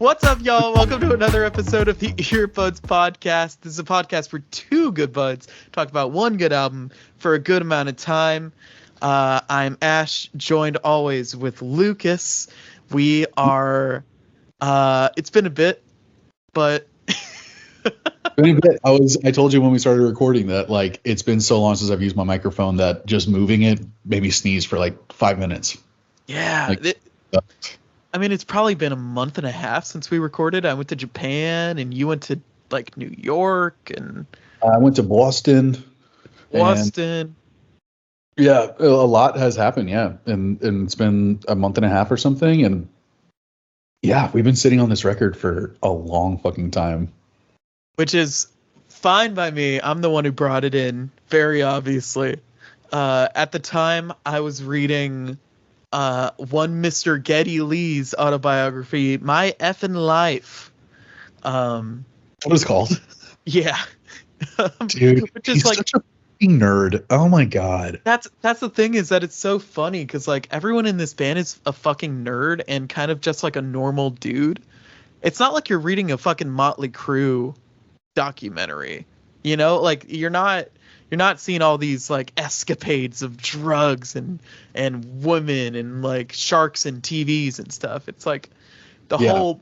What's up, y'all? Welcome to another episode of the Earbuds Podcast. This is a podcast where two good buds talk about one good album for a good amount of time. I'm Ash, joined always with Lucas. We are... it's been a bit, but... I told you when we started recording that, like, it's been so long since I've used my microphone that just moving it made me sneeze for like 5 minutes. Yeah. It's probably been a month and a half since we recorded. I went to Japan and you went to like New York and I went to Boston. Yeah, a lot has happened. Yeah. And it's been a month and a half or something. And yeah, we've been sitting on this record for a long fucking time. Which is fine by me. I'm the one who brought it in, very obviously. At the time, I was reading one Mr. Geddy Lee's autobiography, My Effin' Life. What is it called? Yeah. Dude, which is he's like, such a fucking nerd. Oh my god. That's the thing, is that it's so funny because like everyone in this band is a fucking nerd and kind of just like a normal dude. It's not like you're reading a fucking Motley Crue documentary, you know, like you're not seeing all these like escapades of drugs and women and like sharks and TVs and stuff. It's like the whole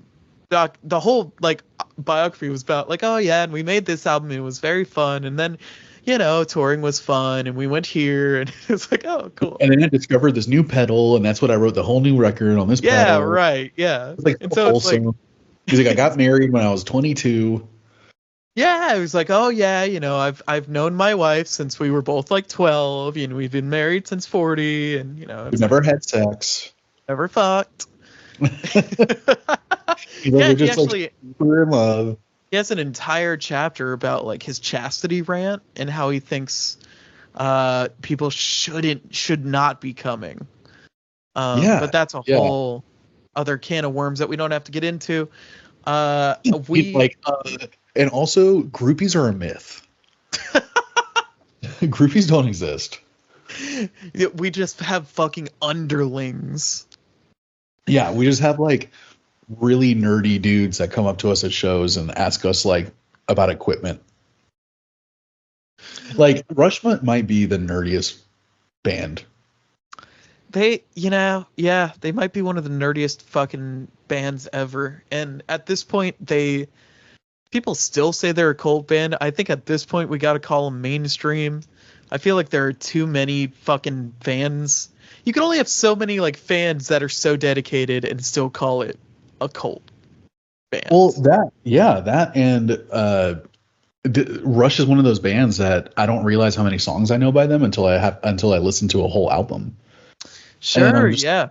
like biography was about like, oh yeah, and we made this album and it was very fun, and then, you know, touring was fun and we went here and it's like, oh cool. And then I discovered this new pedal and that's what I wrote the whole new record on this pedal. Yeah, right. Yeah. It's like, and so it's like, he's like, I got married when I was 22. Yeah, it was like, oh yeah, you know, I've known my wife since we were both like 12, and we've been married since 40, and you know, we've never had sex, never fucked. Yeah, he actually, like, super in love. He has an entire chapter about like his chastity rant and how he thinks people should not be coming. But that's a whole other can of worms that we don't have to get into. And also, groupies are a myth. Groupies don't exist. We just have fucking underlings. Yeah, we just have like really nerdy dudes that come up to us at shows and ask us like about equipment. Like Rush might be the nerdiest band. They might be one of the nerdiest fucking bands ever. And at this point, people still say they're a cult band. I think at this point we got to call them mainstream. I feel like there are too many fucking fans. You can only have so many like fans that are so dedicated and still call it a cult band. Well, Rush is one of those bands that I don't realize how many songs I know by them until I listen to a whole album. Sure, yeah.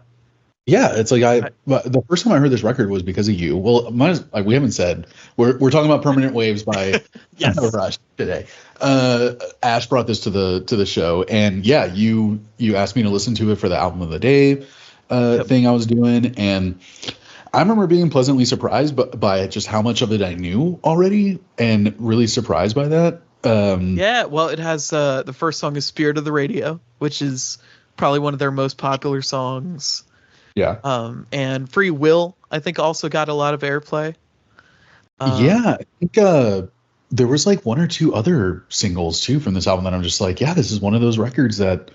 Yeah, it's like the first time I heard this record was because of you. Well, we haven't said we're talking about Permanent Waves by Rush today. Ash brought this to the show, and yeah, you asked me to listen to it for the album of the day thing I was doing, and I remember being pleasantly surprised by just how much of it I knew already, and really surprised by that. Yeah, well, it has the first song is "Spirit of the Radio," which is probably one of their most popular songs. Yeah. And Free Will, I think, also got a lot of airplay. Yeah, I think there was like one or two other singles too from this album that I'm just like, yeah, this is one of those records that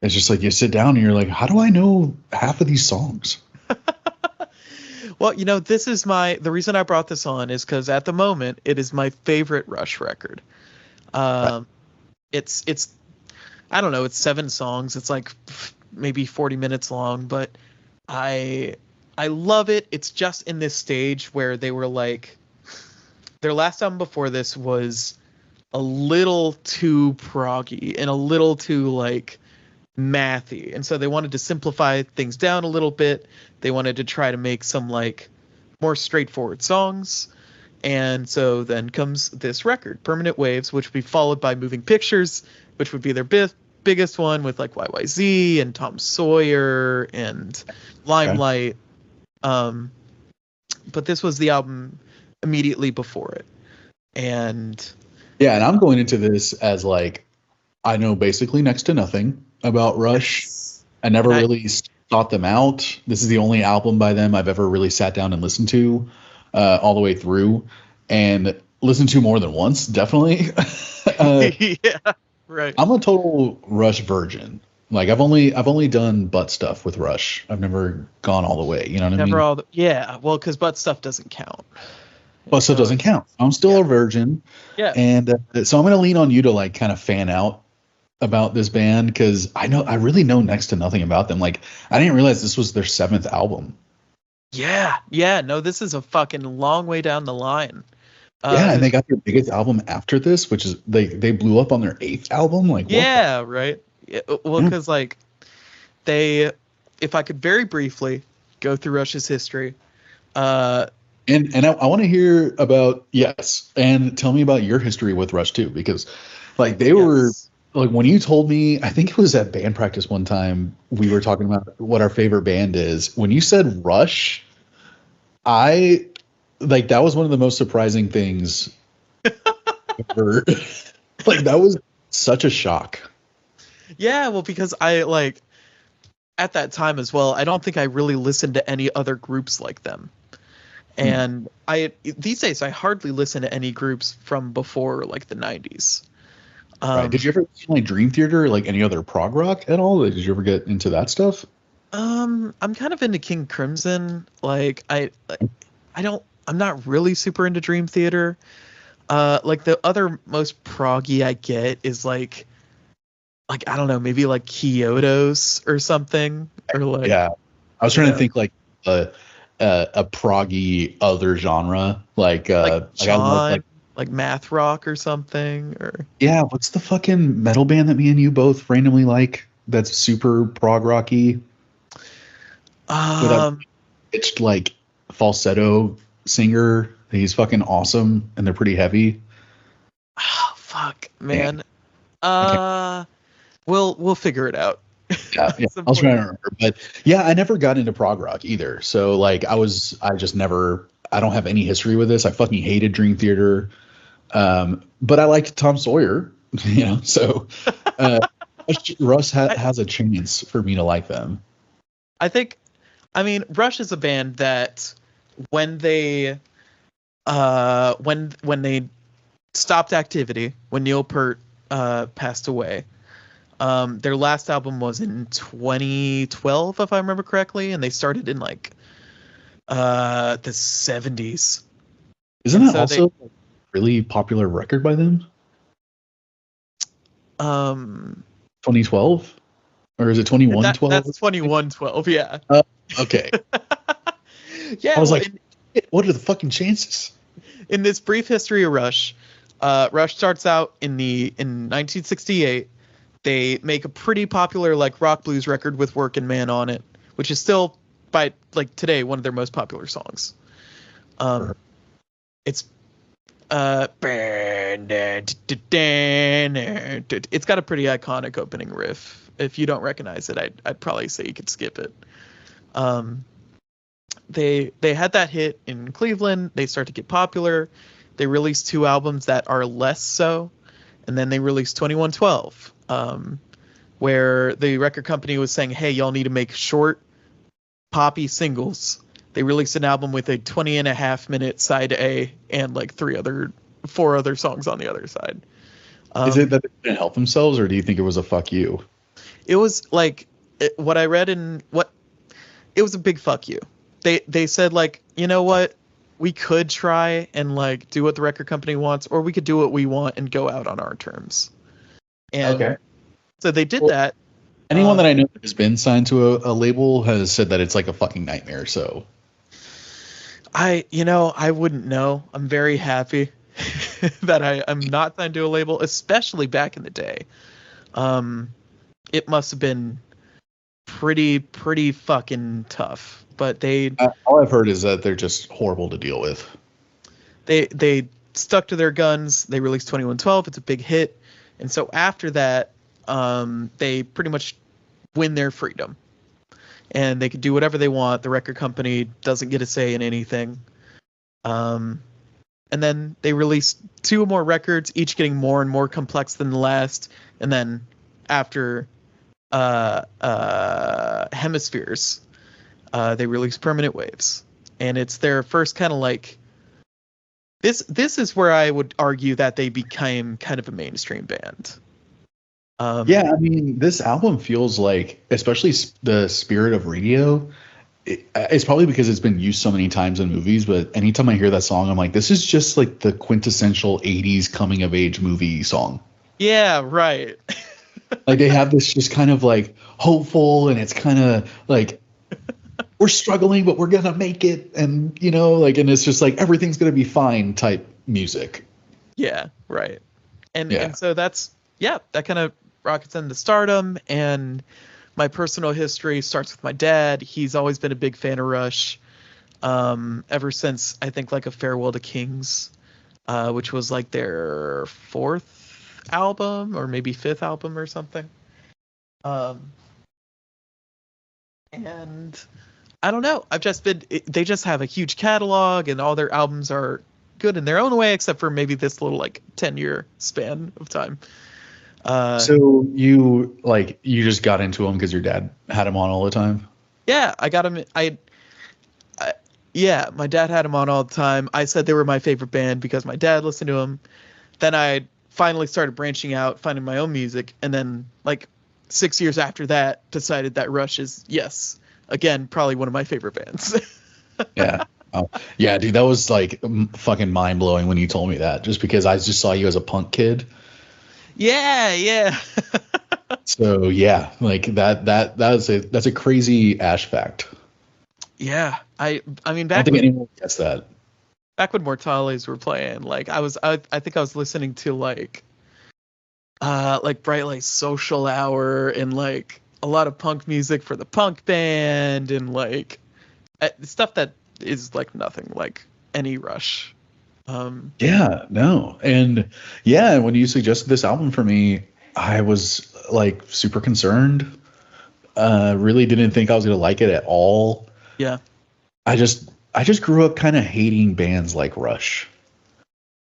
it's just like you sit down and you're like, how do I know half of these songs? Well, you know, the reason I brought this on is because at the moment it is my favorite Rush record. It's I don't know, it's 7 songs. It's like maybe 40 minutes long, but I love it. It's just in this stage where they were like, their last album before this was a little too proggy and a little too like mathy, and so they wanted to simplify things down a little bit. They wanted to try to make some like more straightforward songs, and so then comes this record, Permanent Waves, which would be followed by Moving Pictures, which would be their biggest one with like YYZ and Tom Sawyer and Limelight. Okay. But this was the album immediately before it. And yeah, and I'm going into this as like, I know basically next to nothing about Rush. I never really sought them out. This is the only album by them I've ever really sat down and listened to all the way through, and listened to more than once, definitely. Yeah, right. I'm a total Rush virgin. Like I've only done butt stuff with Rush. I've never gone all the way. You know what I Never mean? all the, yeah, well, because butt stuff doesn't count. Butt And stuff so doesn't count. I'm still yeah, a virgin, yeah, and so I'm gonna lean on you to like kind of fan out about this band because I really know next to nothing about them. Like I didn't realize this was their seventh album. yeah, yeah. No, this is a fucking long way down the line. Yeah, and they Because got their biggest album after this, which is they blew up on their eighth album. Like what the yeah, right. Yeah, well, yeah. because like they, if I could very briefly go through Rush's history, uh, And I want to hear about yes, and tell me about your history with Rush too, because like they were yes, like when you told me, I think it was at band practice one time, we were talking about what our favorite band is. When you said Rush, I like that was one of the most surprising things ever. Like that was such a shock. yeah, well, because I like at that time as well, I don't think I really listened to any other groups like them. Hmm. And I these days I hardly listen to any groups from before like the 90s. Right. Did Um you ever see like Dream Theater, like any other prog rock at all? Did you ever get into that stuff? I'm kind of into King Crimson. Like I don't I'm not really super into Dream Theater. Like the other most proggy I get is like I don't know, maybe like Kyoto's or something or like, Yeah. I was you trying to know, think like a proggy other genre, like like I love like John, like math rock or something or yeah, what's the fucking metal band that me and you both randomly like that's super prog rocky with that um pitched like falsetto singer? He's fucking awesome and they're pretty heavy. oh, fuck, Damn, man. I can't. Uh we'll figure it out Yeah, yeah. at some I was trying point. to remember, but yeah, I never got into prog rock either. So like, I just never. I don't have any history with this. I fucking hated Dream Theater, but I liked Tom Sawyer. You know, so uh, Russ I has a chance for me to like them. I think I mean Rush is a band that when they when they stopped activity, when Neil Peart passed away, their last album was in 2012 if I remember correctly, and they started in like the 70s. Isn't And that so they also a really popular record by them? um 2012, or is it that's 2112? 2112, yeah. Okay, I Yeah, was well, like, what are the fucking chances? in this brief history of Rush, Rush starts out in 1968. They make a pretty popular like rock blues record with Workin' Man on it, which is still by like today one of their most popular songs. Um, it's it's got a pretty iconic opening riff. If you don't recognize it, I'd probably say you could skip it. Um, they had that hit in Cleveland. They start to get popular. They released two albums that are less so, and then they released 2112, where the record company was saying, "Hey, y'all need to make short, poppy singles." They released an album with a 20.5 minute side A and like four other songs on the other side. Is it Um, that they didn't help themselves, or do you think it was a fuck you? it was like what I read in what it was a big fuck you. They said like, you know what, we could try and like do what the record company wants, or we could do what we want and go out on our terms. And Okay. so they did Well, that. anyone that I know that has been signed to a label has said that it's like a fucking nightmare. So I wouldn't know. I'm very happy that I'm not signed to a label, especially back in the day. Um, it must have been pretty fucking tough. But all I've heard is that they're just horrible to deal with. they stuck to their guns. They released 2112. It's a big hit, and so after that, they pretty much win their freedom, and they can do whatever they want. The record company doesn't get a say in anything. Um, and then they released two more records, each getting more and more complex than the last. And then after Hemispheres. They released Permanent Waves, and it's their first kind of like this is where I would argue that they became kind of a mainstream band. Yeah, I mean, this album feels like, especially the spirit of radio. It's probably because it's been used so many times in movies, but anytime I hear that song, I'm like, this is just like the quintessential 80s coming of age movie song. Yeah, right. Like they have this just kind of like hopeful, and it's kind of like we're struggling, but we're gonna make it, and like, and it's just like everything's gonna be fine type music. Yeah, right. And Yeah. and so that kind of rockets into stardom. And my personal history starts with my dad. He's always been a big fan of Rush, ever since I think like A Farewell to Kings, which was like their fourth album or maybe fifth album or something. And I don't know. They just have a huge catalog, and all their albums are good in their own way, except for maybe this little like 10-year span of time. So you just got into them because your dad had them on all the time? Yeah, I got them. Yeah, my dad had them on all the time. I said they were my favorite band because my dad listened to them. Then I finally started branching out, finding my own music, and then like 6 years after that, decided that Rush is, yes, again, probably one of my favorite bands. Yeah. Oh, yeah, dude, that was like fucking mind blowing when you told me that. Just because I just saw you as a punk kid. Yeah. So yeah, like that's a crazy Ash fact. Yeah, I mean, I don't think anyone gets that. back when Mortales were playing, like I think I was listening to like Bright Light Social Hour and like a lot of punk music for the punk band, and like stuff that is like nothing like any Rush. Yeah, no. And yeah, when you suggested this album for me, I was like super concerned. Really didn't think I was gonna like it at all. Yeah. I just grew up kind of hating bands like Rush.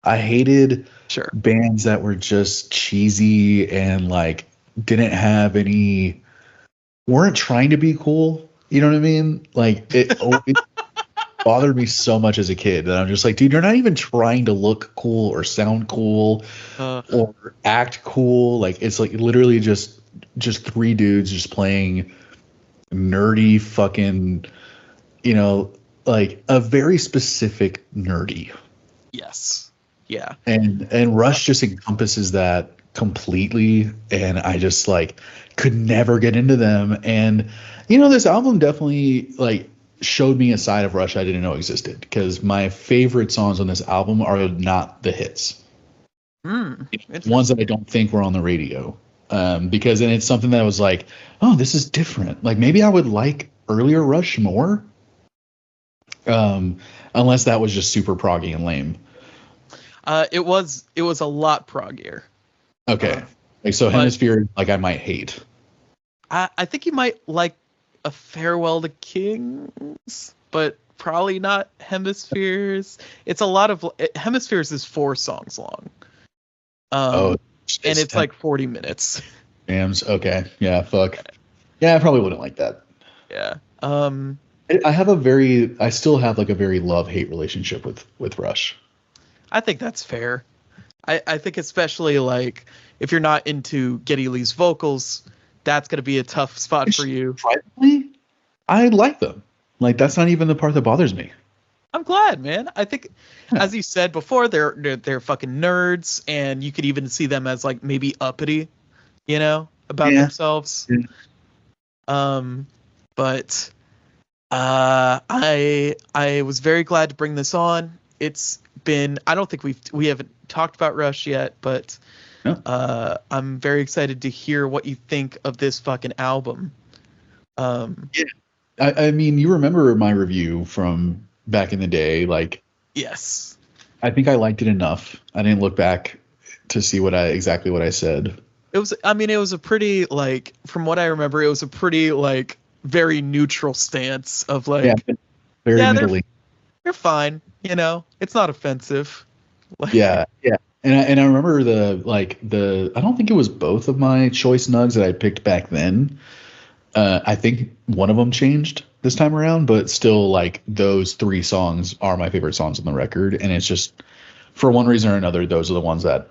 I hated bands that were just cheesy and like didn't have any, weren't trying to be cool. You know what I mean? Like it bothered me so much as a kid that I'm just like, dude, you're not even trying to look cool or sound cool or act cool. Like it's like literally just three dudes just playing nerdy fucking, like a very specific nerdy. Yes. Yeah. And Rush just encompasses that completely, and I just like could never get into them. And this album definitely like showed me a side of Rush I didn't know existed, because my favorite songs on this album are not the hits. Ones that I don't think were on the radio. Because then it's something that was like, oh, this is different. Like maybe I would like earlier Rush more. Unless that was just super proggy and lame. It was a lot proggier. Okay. Hemisphere, like I might hate. I think you might like A Farewell to Kings, but probably not Hemispheres. It's a lot of Hemispheres is 4 songs long. And it's like 40 minutes. Jams. Okay. Yeah. Fuck. Yeah, I probably wouldn't like that. Yeah. I still have like a very love-hate relationship with Rush. I think that's fair. I think especially like if you're not into Geddy Lee's vocals, that's going to be a tough spot for you. Privately, I like them. Like that's not even the part that bothers me. I'm glad, man. I think, as you said before, they're fucking nerds, and you could even see them as like maybe uppity, about themselves. Yeah. But I was very glad to bring this on. It's been, I don't think we haven't talked about Rush yet, but no. I'm very excited to hear what you think of this fucking album. Yeah. I mean, you remember my review from back in the day, like, yes, I think I liked it enough. I didn't look back to see exactly what I said. It was a pretty, like, from what I remember, it was a pretty like very neutral stance of like, very middling. They're fine, it's not offensive. Yeah. And I remember I don't think it was both of my choice nugs that I picked back then. I think one of them changed this time around, but still, like, those three songs are my favorite songs on the record, and it's just for one reason or another, those are the ones that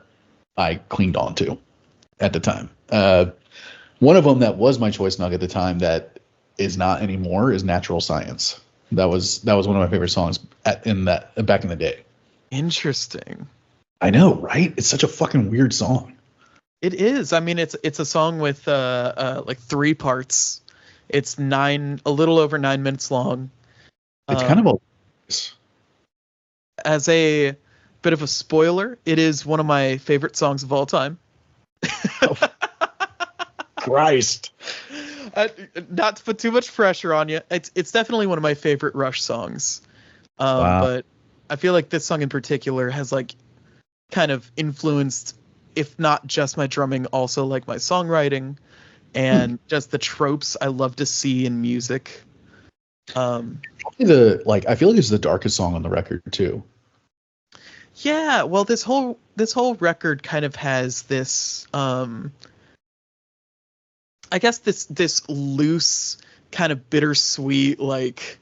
I clinged on to at the time. One of them that was my choice nug at the time that is not anymore is Natural Science. That was one of my favorite songs back in the day. Interesting. I know, right? It's such a fucking weird song. It is. I mean, it's a song with like three parts. It's a little over 9 minutes long. It's kind of a as a bit of a spoiler, it is one of my favorite songs of all time. Christ. Not to put too much pressure on you. It's definitely one of my favorite Rush songs. Wow. But I feel like this song in particular has like kind of influenced, if not just my drumming, also like my songwriting and just the tropes I love to see in music. I feel like it's the darkest song on the record too. Yeah, well, this whole record kind of has this I guess this loose kind of bittersweet like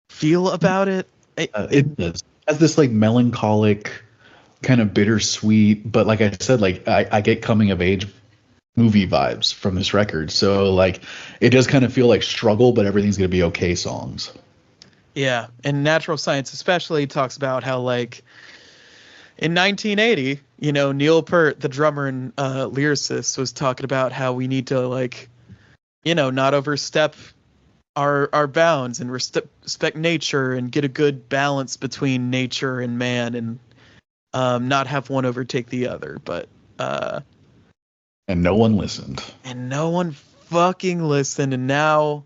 feel about it. It does. It has this like melancholic kind of bittersweet, but like I said, like I get coming of age movie vibes from this record. So like it does kind of feel like struggle, but everything's gonna be okay songs. Yeah, and Natural Science especially talks about how like in 1980, Neil Peart, the drummer and lyricist, was talking about how we need to like, not overstep our bounds and respect nature and get a good balance between nature and man and not have one overtake the other. But and no one listened. And no one fucking listened. And now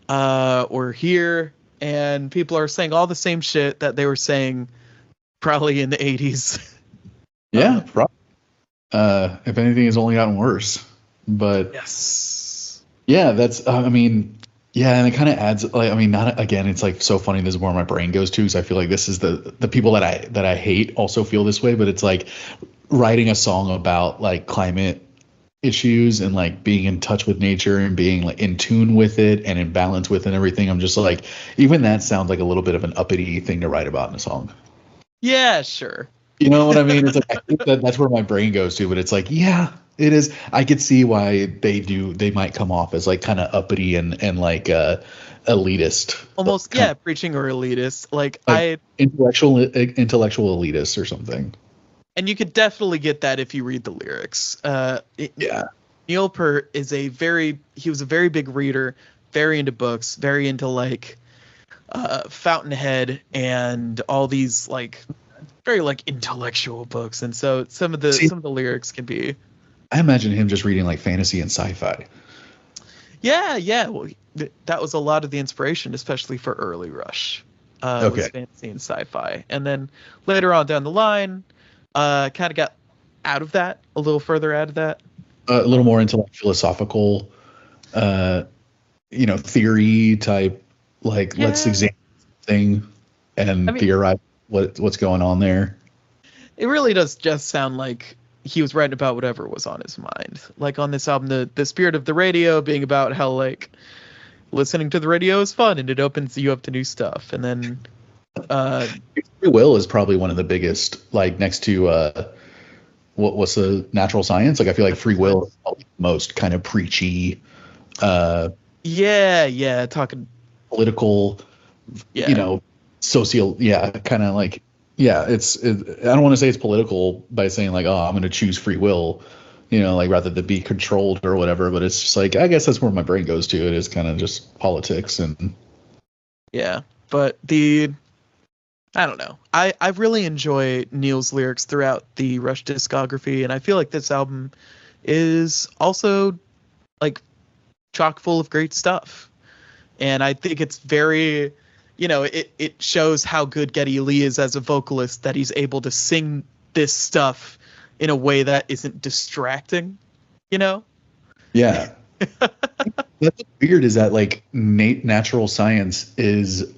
we're here and people are saying all the same shit that they were saying probably in the 80s. Yeah, probably. If anything, it's only gotten worse. But yes. Yeah, that's I mean, yeah, and it kind of adds like, I mean, not again, it's like so funny, this is where my brain goes to, because I feel like this is the people that I hate also feel this way, but it's like writing a song about like climate issues and like being in touch with nature and being like in tune with it and in balance with it and everything. I'm just like, even that sounds like a little bit of an uppity thing to write about in a song. Yeah, sure. You know what I mean? It's like, I think that's where my brain goes to, but it's like, yeah, it is. I could see why they might come off as like kind of uppity and like elitist. Almost, yeah, preaching or elitist. Like intellectual elitist or something. And you could definitely get that if you read the lyrics. Yeah. Neil Peart he was a very big reader, very into books, very into like Fountainhead and all these like very like intellectual books. And so some of the lyrics can be. I imagine him just reading like fantasy and sci-fi. Yeah. Well, that was a lot of the inspiration, especially for early Rush. Was fantasy and sci-fi. And then later on down the line, kind of got out of that, a little further out of that. A little more into like philosophical, theory type, like let's examine thing and theorize what's going on there. It really does just sound like he was writing about whatever was on his mind. Like on this album, the spirit of the radio being about how like listening to the radio is fun and it opens you up to new stuff. And then Free Will is probably one of the biggest, like next to what's the Natural Science? Like I feel like Free Will is the most kind of preachy. Talking political, social, kind of like, I don't want to say it's political by saying like, oh, I'm going to choose free will, like rather than be controlled or whatever. But it's just like, I guess that's where my brain goes to. It is kind of just politics and. Yeah, but I don't know. I really enjoy Neil's lyrics throughout the Rush discography, and I feel like this album is also like chock full of great stuff. And I think it's very, it shows how good Geddy Lee is as a vocalist, that he's able to sing this stuff in a way that isn't distracting, Yeah. What's weird is that like Natural Science is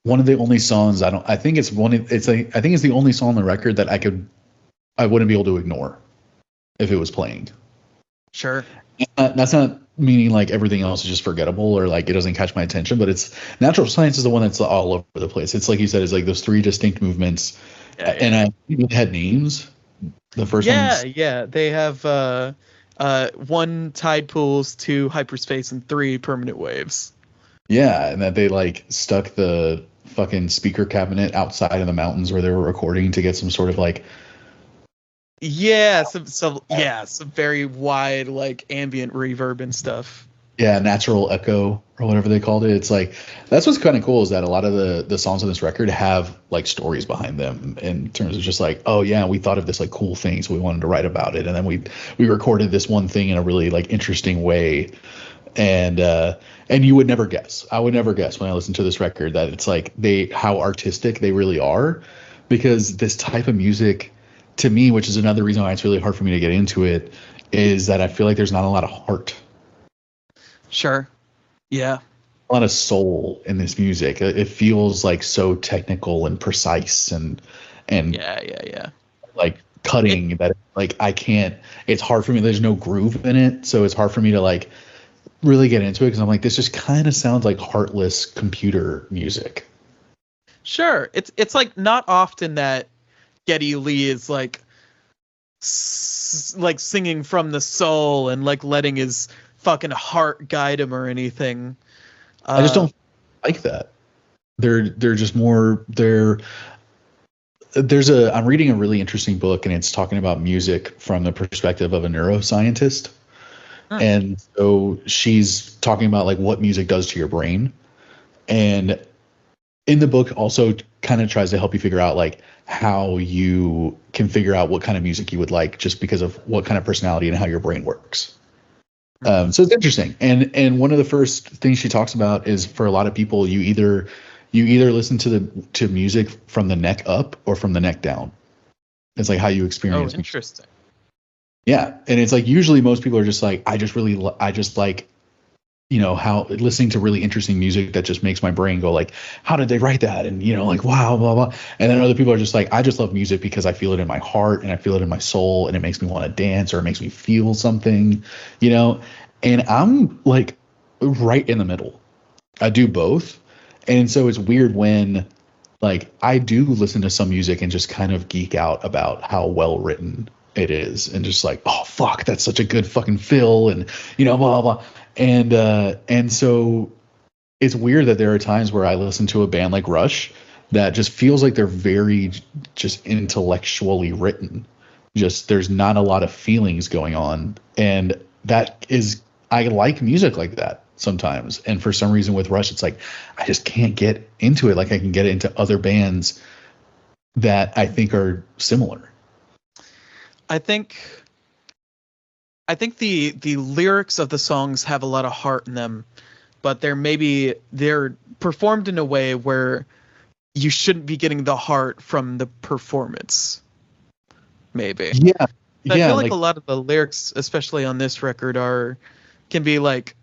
one of the only songs I think it's I think it's the only song on the record that I wouldn't be able to ignore if it was playing. Sure. That's not meaning like everything else is just forgettable or like it doesn't catch my attention, but it's Natural Science is the one that's all over the place. It's like you said, it's like those three distinct movements, and I think it had names. The first one's yeah. They have 1 tide pools, 2 hyperspace, and 3 permanent waves. yeah, and that they like stuck the fucking speaker cabinet outside of the mountains where they were recording to get some sort of like some very wide like ambient reverb and stuff. Yeah, natural echo or whatever they called it. It's like that's what's kind of cool is that a lot of the songs on this record have like stories behind them in terms of just like, oh yeah, we thought of this like cool thing, so we wanted to write about it, and then we recorded this one thing in a really like interesting way, and you would never guess. I would never guess when I listen to this record that it's like how artistic they really are, because this type of music, to me, which is another reason why it's really hard for me to get into it, is that I feel like there's not a lot of heart. Sure. Yeah. A lot of soul in this music. It feels like so technical and precise and yeah. like cutting that like I can't. It's hard for me. There's no groove in it, so it's hard for me to like really get into it because I'm like this just kind of sounds like heartless computer music. Sure. It's like not often that Geddy Lee is like like singing from the soul and like letting his fucking heart guide him or anything. I just don't like that. They're just more I'm reading a really interesting book and it's talking about music from the perspective of a neuroscientist. And so she's talking about like what music does to your brain. And in the book also kind of tries to help you figure out like how you can figure out what kind of music you would like just because of what kind of personality and how your brain works. So it's interesting. And one of the first things she talks about is for a lot of people, you either listen to music from the neck up or from the neck down. It's like how you experience. Oh, interesting. Yeah. And it's like usually most people are just like, I just like, you know, how listening to really interesting music that just makes my brain go like, how did they write that? And, you know, like, wow, blah, blah. And then other people are just like, I just love music because I feel it in my heart and I feel it in my soul and it makes me want to dance or it makes me feel something, you know? And I'm like right in the middle. I do both. And so it's weird when like I do listen to some music and just kind of geek out about how well written it is and just like, oh fuck, that's such a good fucking fill and, you know, blah, blah, blah. And so it's weird that there are times where I listen to a band like Rush that just feels like they're very just intellectually written. Just there's not a lot of feelings going on. And that is, I like music like that sometimes. And for some reason with Rush, it's like, I just can't get into it like I can get into other bands that I think are similar. I think the lyrics of the songs have a lot of heart in them, but they're performed in a way where you shouldn't be getting the heart from the performance. Maybe. Yeah. I feel like a lot of the lyrics, especially on this record, can be like,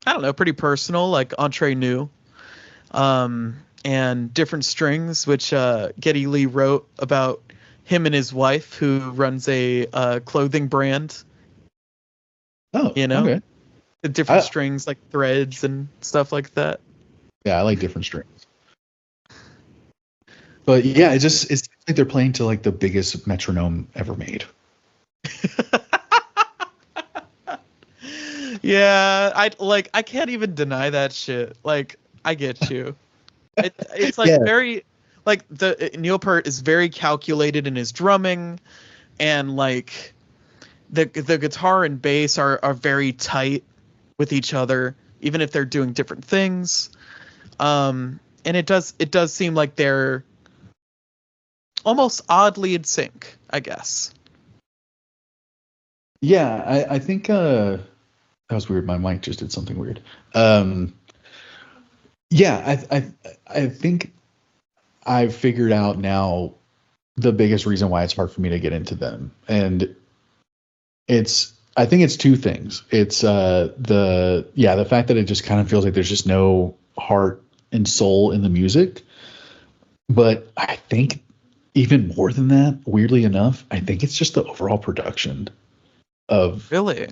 I don't know, pretty personal, like Entre Nous, and Different Strings, which Geddy Lee wrote about him and his wife, who runs a clothing brand. Oh, you know, okay. The different strings, like threads and stuff like that. Yeah, I like Different Strings. But yeah, it's like they're playing to like the biggest metronome ever made. Yeah, I can't even deny that shit. Like, I get you. It's like very like Neil Peart is very calculated in his drumming, and like the guitar and bass are very tight with each other, even if they're doing different things. And it does seem like they're almost oddly in sync, I guess. Yeah, I think that was weird. My mic just did something weird. Yeah, I think I've figured out now the biggest reason why it's hard for me to get into them, and I think it's two things. It's the fact that it just kind of feels like there's just no heart and soul in the music. But I think even more than that, weirdly enough, I think it's just the overall production of Really?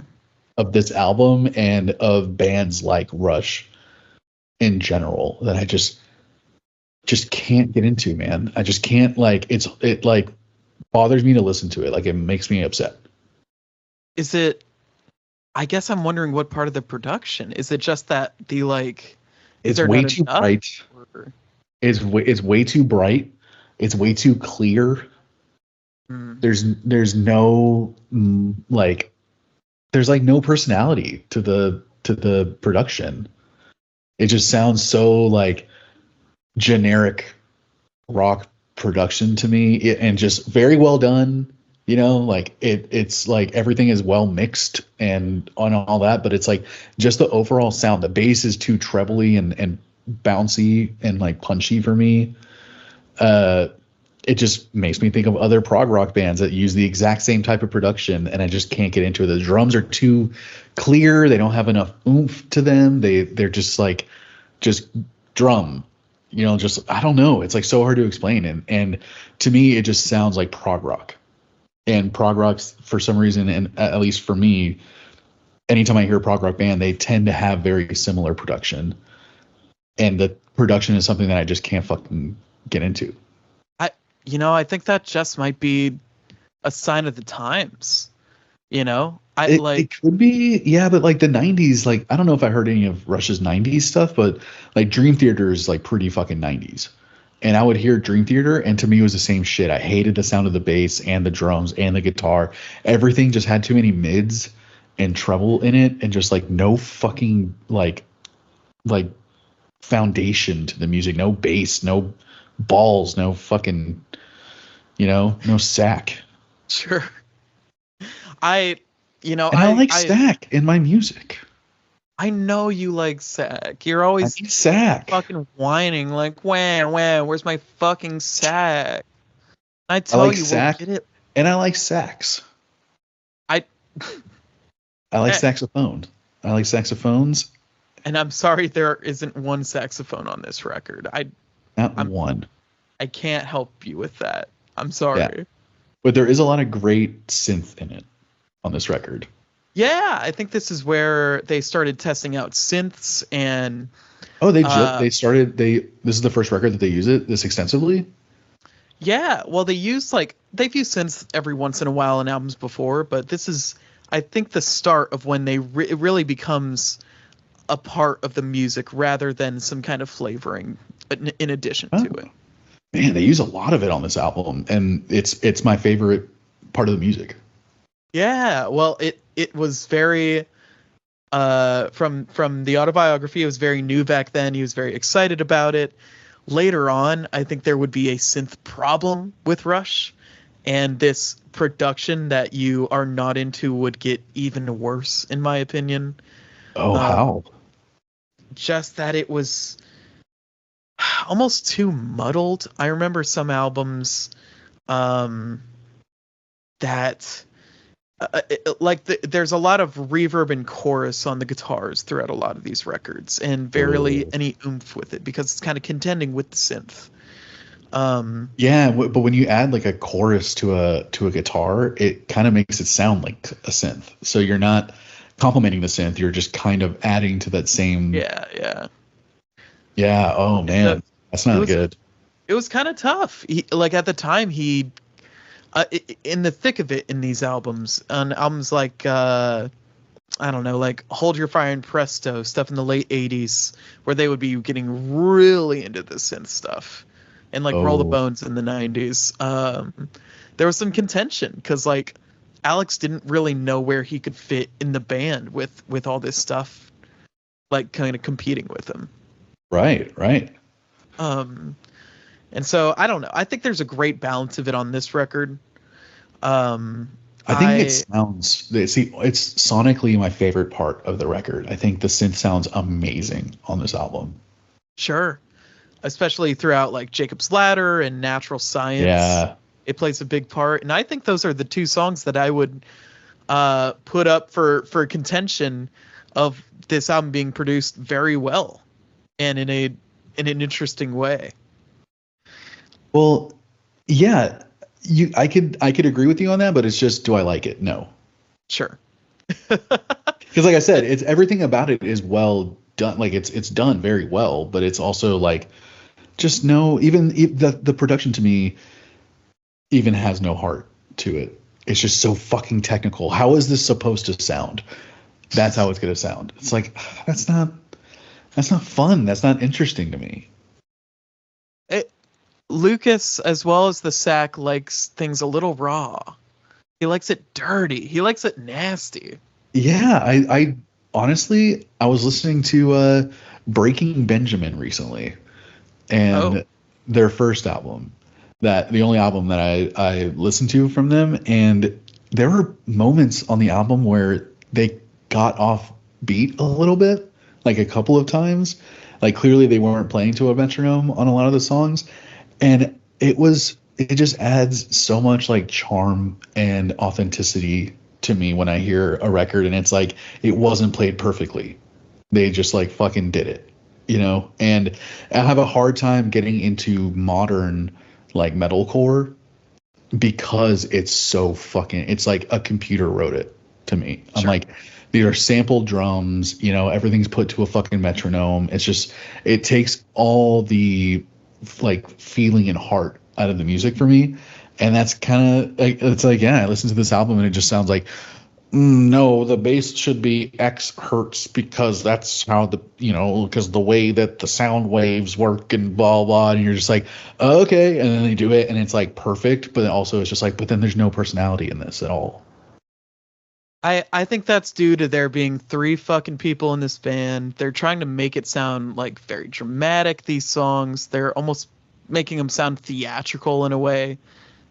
of this album and of bands like Rush in general that I just can't get into, man. I just can't, like, it like bothers me to listen to it. Like, it makes me upset. Is it? I guess I'm wondering what part of the production is it? Just that the like, is It's there way not too enough? bright. Or, It's way too bright. It's way too clear. Hmm, There's no like there's like no personality to the production. It just sounds so like generic rock production to me, and just very well done. You know, like it's like everything is well mixed and on all that, but it's like just the overall sound. The bass is too trebly and bouncy and like punchy for me. Uh, it just makes me think of other prog rock bands that use the exact same type of production, and I just can't get into it. The drums are too clear. They don't have enough oomph to them. They're just drum. You know, just I don't know. It's like so hard to explain, and to me, it just sounds like prog rock. And prog rocks, for some reason, and at least for me, anytime I hear a prog rock band, they tend to have very similar production, and the production is something that I just can't fucking get into. I I think that just might be a sign of the times. I It could be, yeah, but like the '90s, like I don't know if I heard any of Rush's '90s stuff, but like Dream Theater is like pretty fucking '90s. And I would hear Dream Theater, and to me it was the same shit. I hated the sound of the bass and the drums and the guitar. Everything just had too many mids and treble in it, and just like no fucking like foundation to the music. No bass, no balls, no fucking no sack. sure. I And I like I sack in my music. I know you like sack. You're I always need sack. fucking whining like, wah, where's my fucking sack? I I tell like you, we'll sack, get it. and I like sax. I I like eh, saxophone. I like saxophones. and I'm sorry there isn't one saxophone on this record. Not I'm one. I can't help you with that. I'm Yeah, sorry. but there is a lot of great synth in it on this record. Yeah, I think this is where they started testing out synths and Oh, uh they started they this is the first record that they use it this extensively. yeah, well they've used synths every once in a while in albums before, but this is I think the start of when it really becomes a part of the music rather than some kind of flavoring in addition Oh, to it. man, they use a lot of it on this album, and it's my favorite part of the music. Yeah, well it was very from the autobiography, it was very new back then. He was very excited about it. Later on, I think there would be a synth problem with Rush, and this production that you are not into would get even worse, in my opinion. Oh, Um, how? just that it was almost too muddled. I remember some albums um, that there's a lot of reverb and chorus on the guitars throughout a lot of these records, and barely Oh. any oomph with it because it's kind of contending with the synth. Yeah, but when you add like a chorus to a guitar, it kind of makes it sound like a synth. So you're not complementing the synth, you're just kind of adding to that same. Yeah, yeah. Yeah, oh The, man, that's it not was good. it was kind of tough. Like at the time, he in the thick of it in these albums, on albums like I don't know, like Hold Your Fire and Presto, stuff in the late '80s, where they would be getting really into the synth stuff, and like Roll the Oh, Bones in the '90s. There was some contention because like Alex didn't really know where he could fit in the band with all this stuff, like kind of competing with him. right, right. Um, and so I don't know. I think there's a great balance of it on this record. Um, I think it I sounds, see, it's sonically my favorite part of the record. I think the synth sounds amazing on this album. Sure, especially throughout like Jacob's Ladder and Natural Science. Yeah. It plays a big part, and I think those are the two songs that I would put up for contention of this album being produced very well and in an interesting way. Well, yeah, I could agree with you on that, but it's just, do I like it? No. Sure. Because like I said, it's everything about it is well done. Like it's done very well, but it's also like just no. Even the production to me even has no heart to it. It's just so fucking technical. How is this supposed to sound? That's how it's gonna sound. It's like that's not fun. That's not interesting to me. Lucas, as well as the sack, likes things a little raw. He likes it dirty. He likes it nasty. Yeah, I honestly I was listening to Breaking Benjamin recently, and their first album, that the only album that I listened to from them, and there were moments on the album where they got off beat a little bit, like a couple of times. Like clearly they weren't playing to a metronome on a lot of the songs, and it just adds so much like charm and authenticity to me when I hear a record and it's like it wasn't played perfectly. They just like fucking did it, you know? And I have a hard time getting into modern like metalcore because it's so fucking, it's like a computer wrote it to me. I'm like, these are sampled drums, you know, everything's put to a fucking metronome. It's just, it takes all the like feeling and heart out of the music for me. And that's kind of like, it's like, yeah, I listen to this album and it just sounds like, no, the bass should be X hertz because that's how because the way that the sound waves work and blah, blah. And you're just like, oh, okay. And then they do it and it's like perfect. But also it's just like, but then there's no personality in this at all. I think that's due to there being 3 fucking people in this band. They're trying to make it sound like very dramatic, these songs. They're almost making them sound theatrical in a way.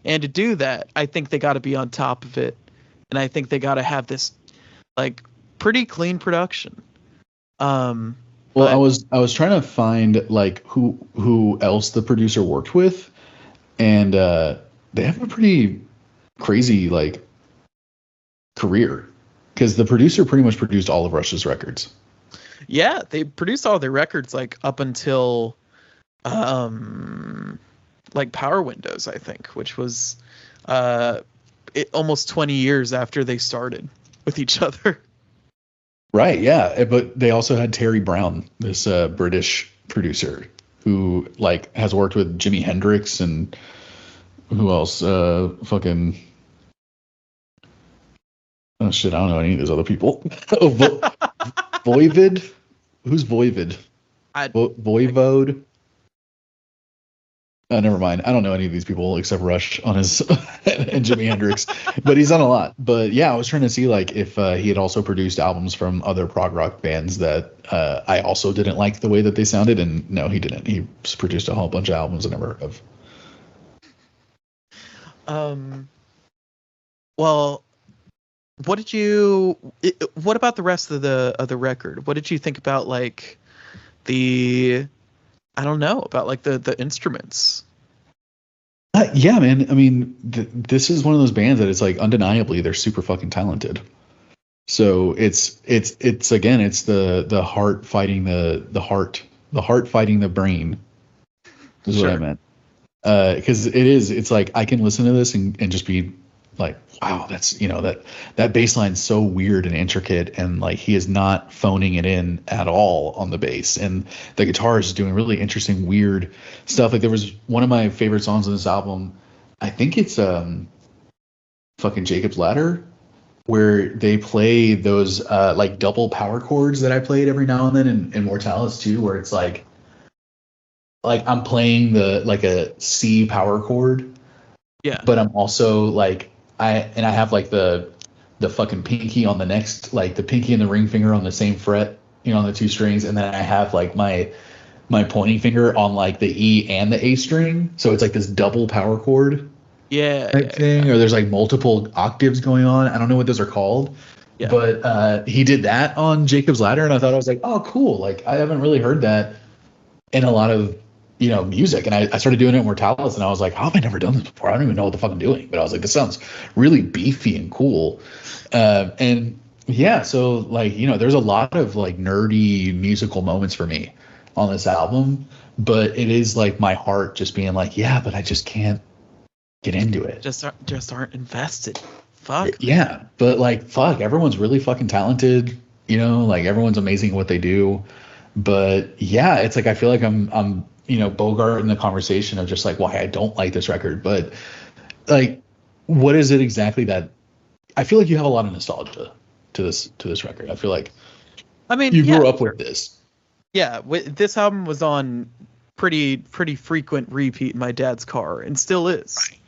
And to do that, I think they got to be on top of it. And I think they got to have this like pretty clean production. Well, I was trying to find like who else the producer worked with, and they have a pretty crazy like career because the producer pretty much produced all of Rush's records. Yeah, they produced all their records like up until like Power Windows, I think, which was almost 20 years after they started with each other. Right, yeah, but they also had Terry Brown, this British producer who like has worked with Jimi Hendrix and who else? Fucking oh shit, I don't know any of those other people. Voivod, who's Voivod? Voivode. Never mind. I don't know any of these people except Rush on his and Jimi Hendrix, but he's done a lot. But yeah, I was trying to see like if he had also produced albums from other prog rock bands that I also didn't like the way that they sounded, and no, he didn't. He just produced a whole bunch of albums I never heard of. Well, what about the rest of the record? What did you think about like I don't know, about like the instruments? Yeah, man. I mean, this is one of those bands that it's like undeniably they're super fucking talented. So it's again, it's the heart fighting the heart fighting the brain. Is what I meant. Because it's like I can listen to this and just be like, wow, that's that bass line's so weird and intricate, and like he is not phoning it in at all on the bass, and the guitar is doing really interesting weird stuff. Like there was one of my favorite songs on this album, I think it's fucking Jacob's Ladder, where they play those like double power chords that I played every now and then in Mortalis too, where it's like I'm playing like a C power chord, yeah, but I'm also like I have like the fucking pinky on the next, like the pinky and the ring finger on the same fret, on the 2 strings, and then I have like my pointing finger on like the E and the A string, so it's like this double power chord thing. Or there's like multiple octaves going on. I don't know what those are called, but he did that on Jacob's Ladder, and I thought, I was like, oh cool, like I haven't really heard that in a lot of music. And I started doing it in Mortalis, and I was like, how have I never done this before? I don't even know what the fuck I'm doing. But I was like, this sounds really beefy and cool. And yeah, so like, there's a lot of like nerdy musical moments for me on this album, but it is like my heart just being like, yeah, but I just can't get into it. Just aren't invested. Fuck. Yeah, but like, fuck, everyone's really fucking talented. Like everyone's amazing at what they do. But yeah, it's like I feel like I'm Bogart in the conversation of just like why I don't like this record. But like, what is it exactly that I feel like you have a lot of nostalgia to this record? I feel like you grew up with this. Yeah, this album was on pretty frequent repeat in my dad's car and still is. Right.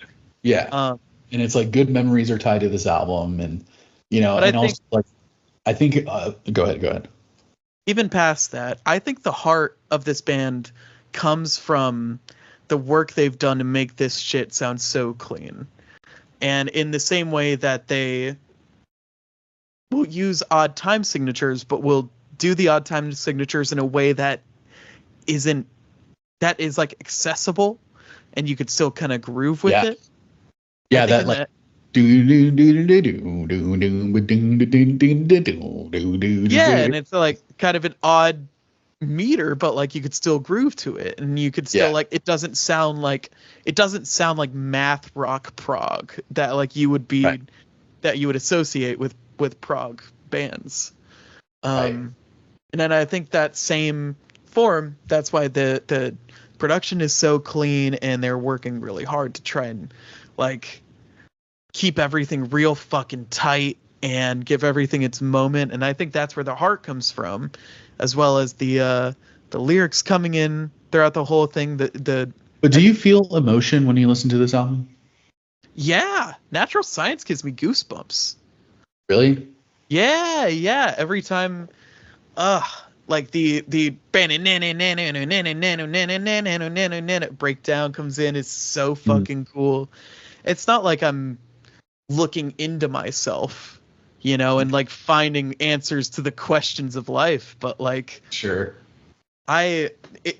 Yeah. And it's like good memories are tied to this album, and I think go ahead. Even past that, I think the heart of this band comes from the work they've done to make this shit sound so clean. And in the same way that they will use odd time signatures, but will do the odd time signatures in a way that is like accessible and you could still kind of groove with it. Yeah, that like yeah, and it's like kind of an odd meter, but like you could still groove to it, and you could still like it doesn't sound like math rock prog that like you would be that you would associate with prog bands. And then I think that same form, that's why the production is so clean, and they're working really hard to try and like keep everything real fucking tight and give everything its moment. And I think that's where the heart comes from, as well as the lyrics coming in throughout the whole thing. But do you feel emotion when you listen to this album? Yeah, Natural Science gives me goosebumps. Really? Yeah. Every time, like the breakdown comes in, is so fucking cool. It's not like I'm looking into myself, and like finding answers to the questions of life, but like sure.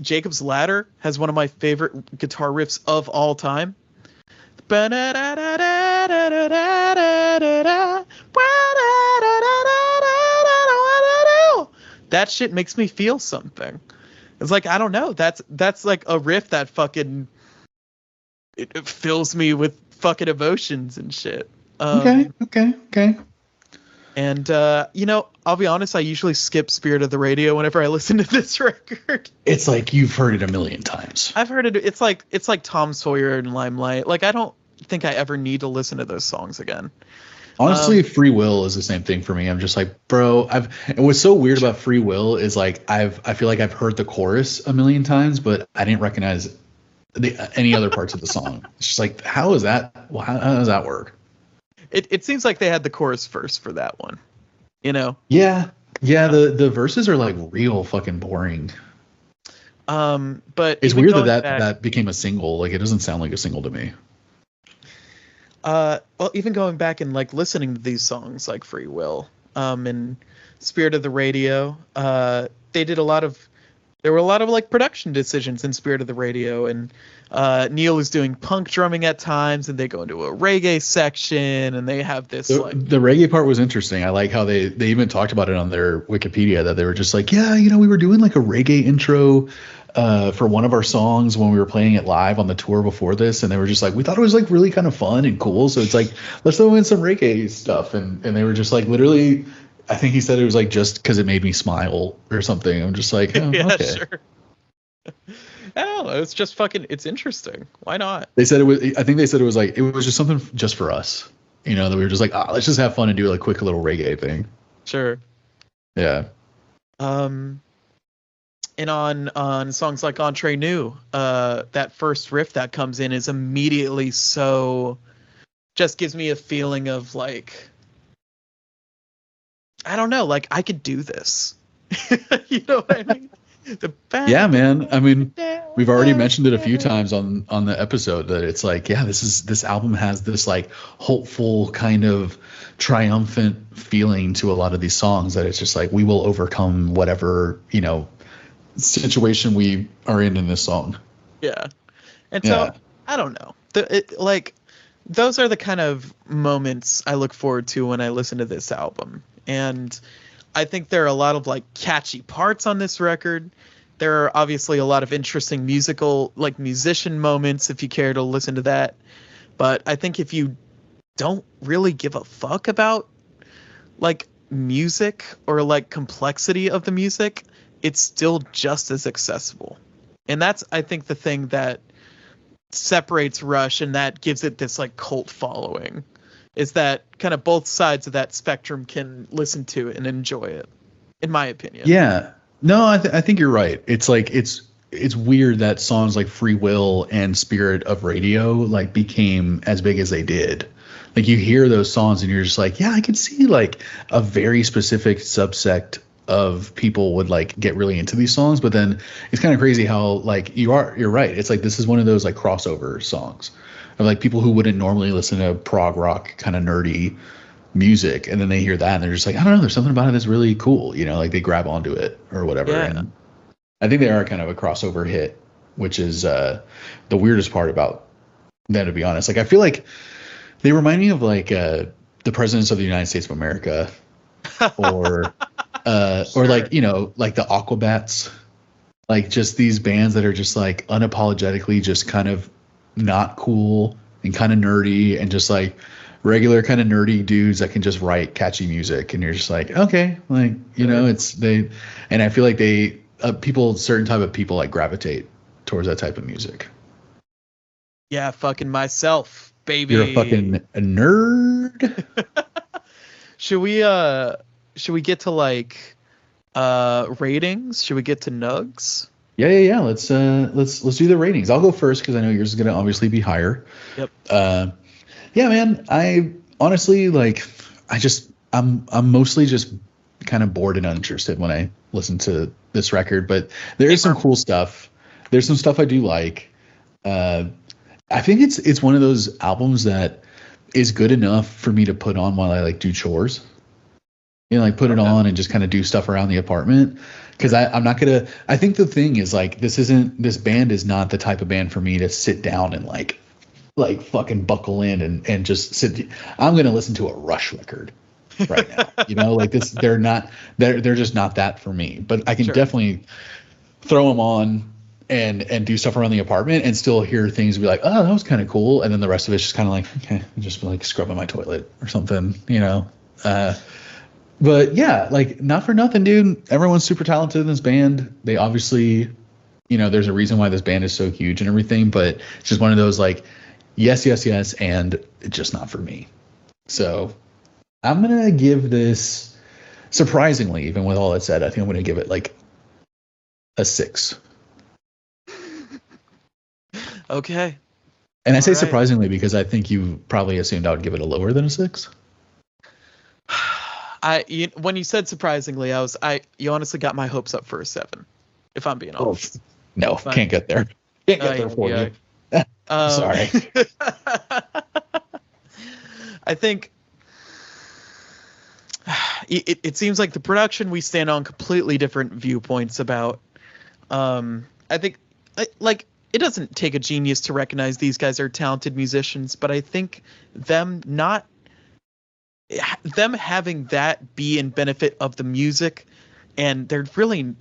Jacob's Ladder has one of my favorite guitar riffs of all time. That shit makes me feel something. It's like, I don't know, that's like a riff that fucking it fills me with fucking emotions and shit. Okay. And I'll be honest, I usually skip Spirit of the Radio whenever I listen to this record. It's like you've heard it a million times. I've heard it. It's like Tom Sawyer and Limelight. Like, I don't think I ever need to listen to those songs again. Honestly, Free Will is the same thing for me. I'm just like, bro, and what's so weird about Free Will is like I feel like I've heard the chorus a million times, but I didn't recognize any other parts of the song. It's just like, how is that? Well, how does that work? It seems like they had the chorus first for that one, Yeah. The verses are like real fucking boring. But it's weird that became a single. Like, it doesn't sound like a single to me. Well, even going back and like listening to these songs like Free Will, and Spirit of the Radio, there were a lot of like production decisions in Spirit of the Radio, and Neil is doing punk drumming at times, and they go into a reggae section, and they have this the reggae part was interesting. I like how they even talked about it on their Wikipedia, that they were just like, yeah, we were doing like a reggae intro for one of our songs when we were playing it live on the tour before this, and they were just like, we thought it was like really kind of fun and cool, so it's like, let's throw in some reggae stuff, and they were just like, literally, I think he said it was like just because it made me smile or something. I'm just like, oh, yeah, okay. Sure. I don't know. It's just fucking. It's interesting. Why not? They said it was. I think they said it was like, it was just something just for us. That we were just like, let's just have fun and do a quick little reggae thing. Sure. Yeah. And on songs like Entre Nous, that first riff that comes in is immediately just gives me a feeling of like, I don't know, like I could do this. You know what I mean? Yeah, man. I mean, we've already mentioned it a few times on the episode that it's like, yeah, this album has this like hopeful kind of triumphant feeling to a lot of these songs, that it's just like, we will overcome whatever, situation we are in this song. Yeah. And so I don't know. Those are the kind of moments I look forward to when I listen to this album. And I think there are a lot of like catchy parts on this record, there are obviously a lot of interesting musician moments if you care to listen to that. But I think if you don't really give a fuck about like music or like complexity of the music, it's still just as accessible. And that's, I think, the thing that separates Rush and that gives it this like cult following, is that kind of both sides of that spectrum can listen to it and enjoy it, in my opinion. Yeah. No, I think you're right. It's like it's weird that songs like Free Will and Spirit of Radio like became as big as they did. Like you hear those songs and you're just like, yeah, I can see like a very specific subsect of people would like get really into these songs, but then it's kind of crazy how like you're right. It's like this is one of those like crossover songs of like people who wouldn't normally listen to prog rock kind of nerdy music, and then they hear that and they're just like, I don't know, there's something about it that's really cool, you know, like they grab onto it or whatever. Yeah. And I think they are kind of a crossover hit, which is the weirdest part about them, to be honest. Like I feel like they remind me of like the presidents of the United States of America, or Sure. or like, you know, like the Aquabats, like just these bands that are just like unapologetically just kind of not cool and kind of nerdy and just like regular kind of nerdy dudes that can just write catchy music, and you're just like, okay, like, you know, it's they, and I feel like they certain type of people like gravitate towards that type of music. Yeah, fucking myself, baby. You're a fucking nerd. Should we get to like ratings? Should we get to nugs? Yeah. Let's do the ratings. I'll go first because I know yours is gonna obviously be higher. Yep. Yeah, man. I honestly like. I'm mostly just kind of bored and uninterested when I listen to this record, but there is some cool stuff. There's some stuff I do like. I think it's one of those albums that is good enough for me to put on while I like do chores. You know, like put it on and just kind of do stuff around the apartment. Because I'm not gonna. I think the thing is like this band is not the type of band for me to sit down and like fucking buckle in and just sit. I'm gonna listen to a Rush record right now. You know, like this. They're just not that for me. But I can definitely throw them on and do stuff around the apartment and still hear things and be like, oh, that was kind of cool. And then the rest of it's just kind of like, okay, I'm just like scrubbing my toilet or something, you know. But yeah, like not for nothing, dude. Everyone's super talented in this band. They obviously, you know, there's a reason why this band is so huge and everything, but it's just one of those like, yes, and it's just not for me. So I'm going to give this, surprisingly, even with all that said, I think I'm going to give it like a 6. Okay. And I say surprisingly because I think you probably assumed I would give it a lower than a 6. When you said surprisingly, you honestly got my hopes up for a 7, if I'm being honest. No, can't get there. Can't get there for you. Sorry. I think it seems like the production we stand on completely different viewpoints about. I think like it doesn't take a genius to recognize these guys are talented musicians, but I think them having that be in benefit of the music, and they're really,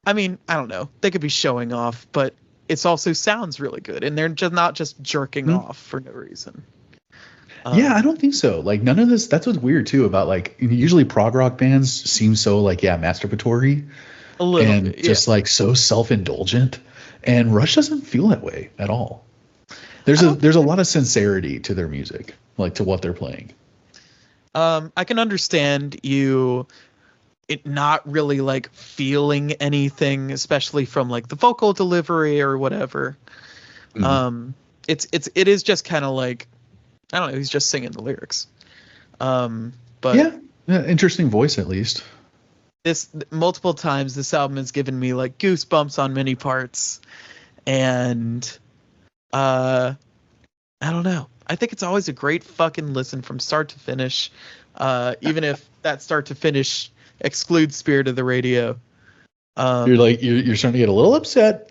I mean, I don't know, they could be showing off, but it also sounds really good, and they're just not just jerking off for no reason. Yeah, I don't think so. Like none of this. That's what's weird too about like usually prog rock bands seem so like masturbatory, A little and bit, just like so self-indulgent, and Rush doesn't feel that way at all. There's a lot of sincerity to their music, like to what they're playing. I can understand it not really like feeling anything, especially from like the vocal delivery or whatever. Mm-hmm. It is just kind of like, I don't know, he's just singing the lyrics. But yeah, interesting voice at least. This multiple times this album has given me like goosebumps on many parts, and I don't know. I think it's always a great fucking listen from start to finish, even if that start to finish excludes Spirit of the Radio. You're starting to get a little upset.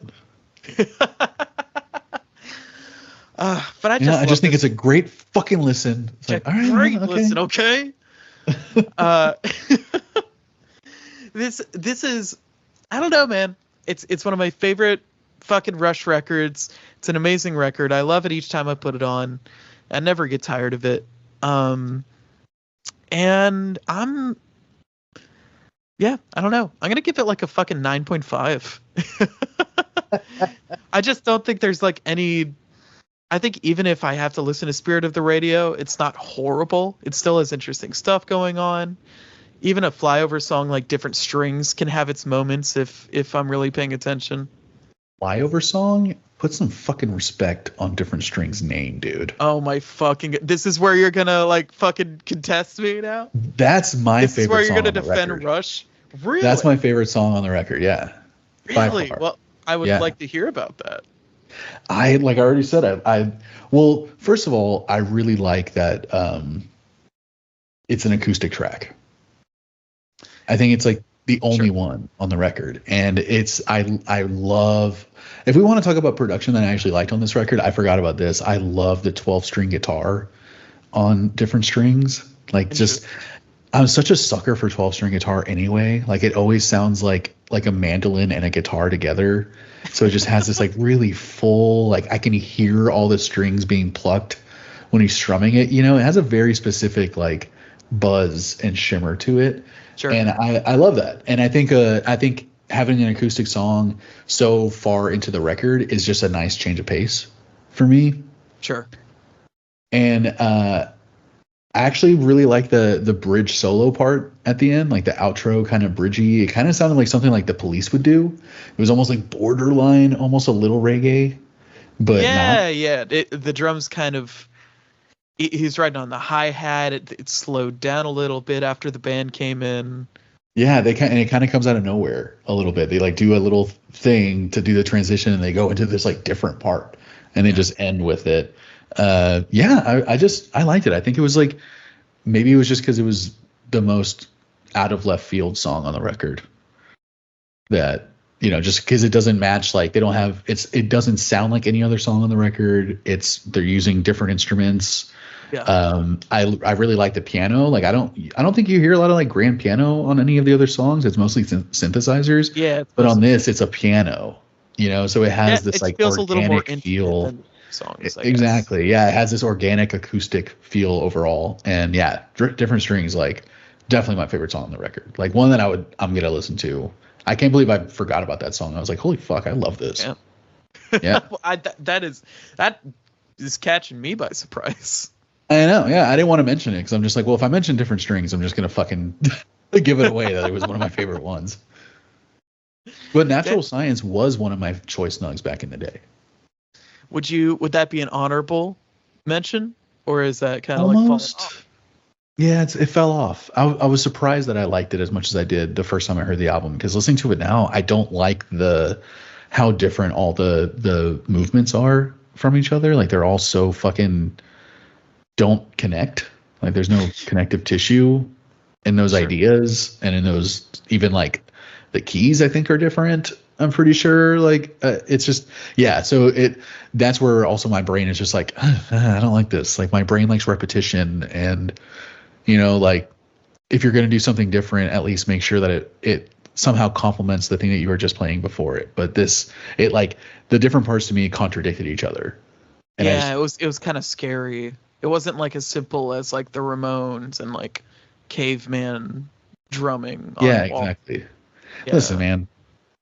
But I just think it's a great fucking listen. It's like, all right, great okay. listen, okay. This is, I don't know, man. It's one of my favorite fucking Rush records. It's an amazing record. I love it each time I put it on. I never get tired of it. And I don't know. I'm gonna give it like a fucking 9.5. I just don't think there's like any. I think even if I have to listen to Spirit of the Radio, it's not horrible. It still has interesting stuff going on. Even a flyover song like Different Strings can have its moments if I'm really paying attention. Flyover song? Put some fucking respect on Different Strings' name, dude. Oh my fucking! This is where you're gonna like fucking contest me now. That's my favorite song. This is where you're gonna defend Rush. Really? That's my favorite song on the record. Yeah. Really? Well, I would like to hear about that. I already said, well, first of all, I really like that it's an acoustic track. I think it's like the only one on the record, and I love. If we want to talk about production that I actually liked on this record, I forgot about this. I love the 12-string guitar on Different Strings. Like, just I'm such a sucker for 12-string guitar anyway. Like, it always sounds like a mandolin and a guitar together. So it just has this like really full, like I can hear all the strings being plucked when he's strumming it. You know, it has a very specific like buzz and shimmer to it. Sure. And I love that. And I think having an acoustic song so far into the record is just a nice change of pace for me. Sure. And I actually really like the bridge solo part at the end, like the outro kind of bridgy. It kind of sounded like something like the Police would do. It was almost like borderline, almost a little reggae, but the drums kind of. He's riding on the hi-hat. It slowed down a little bit after the band came in. Yeah, it kind of comes out of nowhere a little bit. They like do a little thing to do the transition, and they go into this like different part, and they just end with it. I liked it. I think it was like, maybe it was just because it was the most out of left field song on the record, that, you know, just because it doesn't match, like they don't have, it doesn't sound like any other song on the record. They're using different instruments. Yeah. I really like the piano. Like I don't think you hear a lot of like grand piano on any of the other songs. It's mostly synthesizers. Yeah. But on this, it's a piano, you know, so it has this like feels organic a little more feel. Songs, exactly. Yeah, it has this organic acoustic feel overall, and yeah, Different Strings, like definitely my favorite song on the record. Like one that I'm gonna listen to. I can't believe I forgot about that song. I was like, holy fuck, I love this. Yeah. Well, that is catching me by surprise. I know. Yeah, I didn't want to mention it because I'm just like, well, if I mention Different Strings, I'm just gonna fucking give it away that it was one of my favorite ones. But Natural Science was one of my choice nugs back in the day. Would that be an honorable mention, or is that kind of like falling off? Yeah, it fell off. I was surprised that I liked it as much as I did the first time I heard the album, because listening to it now, I don't like how different all the movements are from each other. Like they're all so fucking don't connect. Like there's no connective tissue in those ideas, and in those, even like the keys I think are different. I'm pretty sure, like it's just, yeah. So that's where also my brain is just like, I don't like this. Like my brain likes repetition, and you know, like if you're going to do something different, at least make sure that it somehow complements the thing that you were just playing before it. But it like the different parts to me contradicted each other. And it was kind of scary. It wasn't like as simple as like the Ramones and like caveman drumming. Exactly. Yeah. Listen, man.